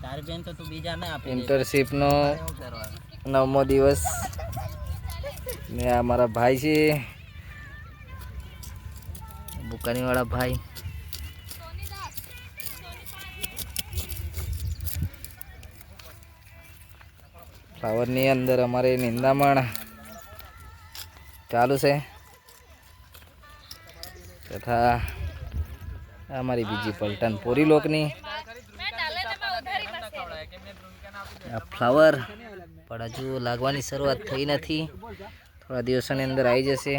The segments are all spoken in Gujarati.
તારી બેન તો તું બીજા ના આપી ઇન્ટર્નશિપનો 9મો દિવસ ને આ મારા ભાઈ છે બુકાનીવાળા ભાઈ. ફ્લાવરની અંદર અમારે નિંદામણ ચાલુ છે તથા અમારી બીજી પલટન પોરી લોકની ફ્લાવર પણ હજુ લાગવાની શરૂઆત થઈ નથી. થોડા દિવસોની અંદર આવી જશે.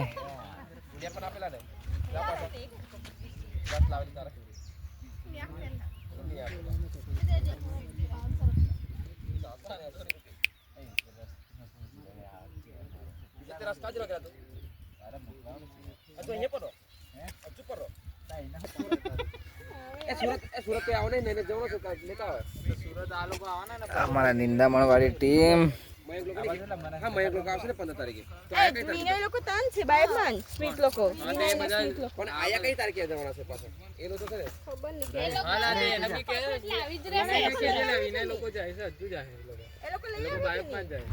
અમારા નિંદામણ વાળી ટીમ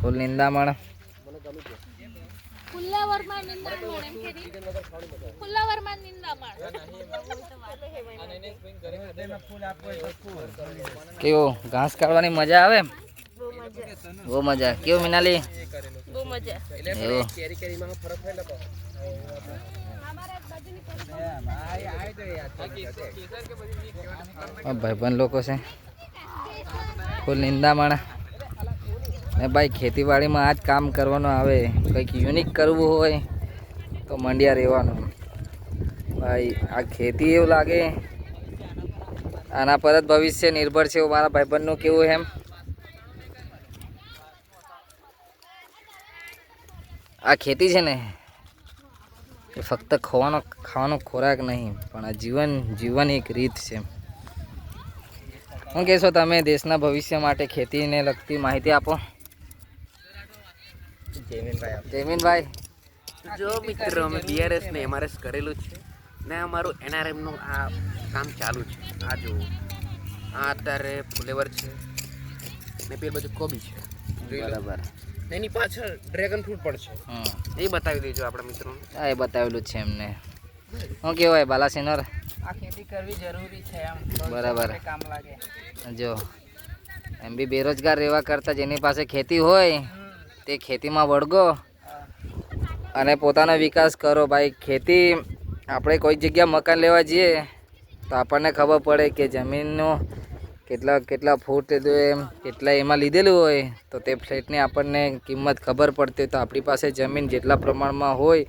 ફૂલ નિંદામણ કેવું ઘાસ કાઢવાની મજા આવે? બહુ મજા. કેવું મિનાલી? બહુ મજા. એવું ભાઈબંધ લોકો છે ફૂલ નિંદામણ ને ભાઈ. ખેતીવાડીમાં આ જ કામ કરવાનું આવે. કંઈક યુનિક કરવું હોય તો મંડ્યા રહેવાનું ભાઈ. આ ખેતી એવું લાગે આના પર જ ભવિષ્ય નિર્ભર છે એવું મારા ભાઈબંધનું કેવું એમ. આ ખેતી છે ને એ ફક્ત ખાવાનો ખોરાક નહીં પણ આ જીવન એક રીત છે. શું કહેશો તમે દેશના ભવિષ્ય માટે ખેતીને લગતી માહિતી આપો? જયમીનભાઈ. જો મિત્રો અમે બીઆરએસ ને એમઆરએસ કરેલું છે ને અમારું એનઆરએમનું આ કામ ચાલુ છે. આ જો આ અત્યારે ફુલેવર છે ને પેલી બાજુ કોબી છે બરાબર. એની પાછળ ડ્રેગન ફ્રૂટ પણ છે. એ બતાવી દેજો આપણા મિત્રોને. હા, એ બતાવેલું જ છે એમને. શું કહેવાય બાલાસિનોર? આ ખેતી કરવી જરૂરી છે એમ. બરાબર. કામ લાગે. જો એમ બી બેરોજગાર રહેવા કરતાં જેની પાસે ખેતી હોય તે ખેતીમાં વળગો અને પોતાનો વિકાસ કરો ભાઈ. ખેતી આપણે કોઈ જગ્યા મકાન લેવા જઈએ તો આપણને ખબર પડે કે જમીનનો કેટલા ફૂટ કેટલા એમાં લીધેલું હોય તો તે ફ્લેટની આપણને કિંમત ખબર પડતી હોય. તો આપણી પાસે જમીન જેટલા પ્રમાણમાં હોય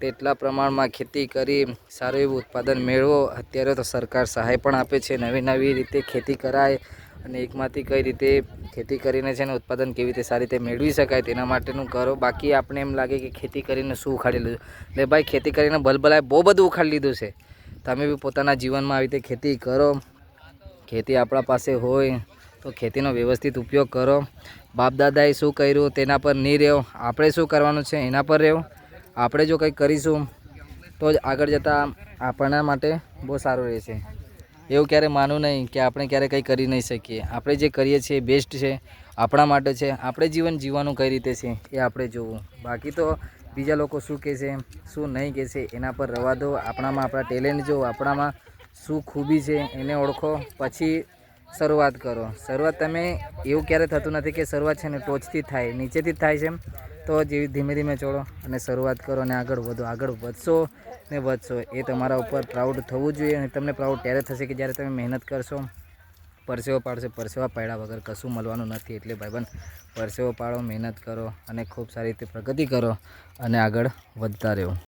તેટલા પ્રમાણમાં ખેતી કરી સારું એવું ઉત્પાદન મેળવો. અત્યારે તો સરકાર સહાય પણ આપે છે. નવી રીતે ખેતી કરાય અને એકમાંથી કઈ રીતે ખેતી કરીને છે ને ઉત્પાદન કેવી રીતે સારી રીતે મેળવી શકાય તેના માટેનું કરો. બાકી આપણે એમ લાગે કે ખેતી કરીને શું ઉખાડી લીધું. એટલે ભાઈ ખેતી કરીને ભલભલાએ બહુ બધું ઉખાડી લીધું છે. તમે બી પોતાના જીવનમાં આવી રીતે ખેતી કરો. ખેતી આપણા પાસે હોય તો ખેતીનો વ્યવસ્થિત ઉપયોગ કરો. બાપ દાદાએ શું કર્યું તેના પર નહીં રહેવો. આપણે શું કરવાનું છે એના પર રહેવું. આપણે જો કંઈક કરીશું તો જ આગળ જતાં આપણા માટે બહુ સારું રહેશે. એવું ક્યારે માનવું નહીં કે આપણે ક્યારે કંઈ કરી નહીં શકીએ. આપણે જે કરીએ છીએ એ બેસ્ટ છે, આપણા માટે છે. આપણે જીવન જીવવાનું કઈ રીતે છે એ આપણે જોવું. બાકી તો બીજા લોકો શું કહેશે શું નહીં કહેશે એના પર રવા દો. આપણામાં આપણા ટેલેન્ટ જો, આપણામાં શું ખૂબી છે એને ઓળખો, પછી શરૂઆત કરો. શરૂઆત તમે એવું ક્યારે થતું નથી કે શરૂઆત છે ને ટોચથી થાય, નીચેથી જ થાય છે. તો જેવી ધીમે ચડો અને શરૂઆત કરો અને આગળ વધો. આગળ વધશો ને વધશો એ તમારા ઉપર પ્રાઉડ થવું જોઈએ. અને તમને પ્રાઉડ ત્યારે થશે કે જ્યારે તમે મહેનત કરશો. પરસેવો પાડશે, પરસેવા પાડ્યા વગર કશું મળવાનું નથી. એટલે ભાઈબંધ પરસેવો પાડો, મહેનત કરો અને ખૂબ સારી રીતે પ્રગતિ કરો અને આગળ વધતા રહો.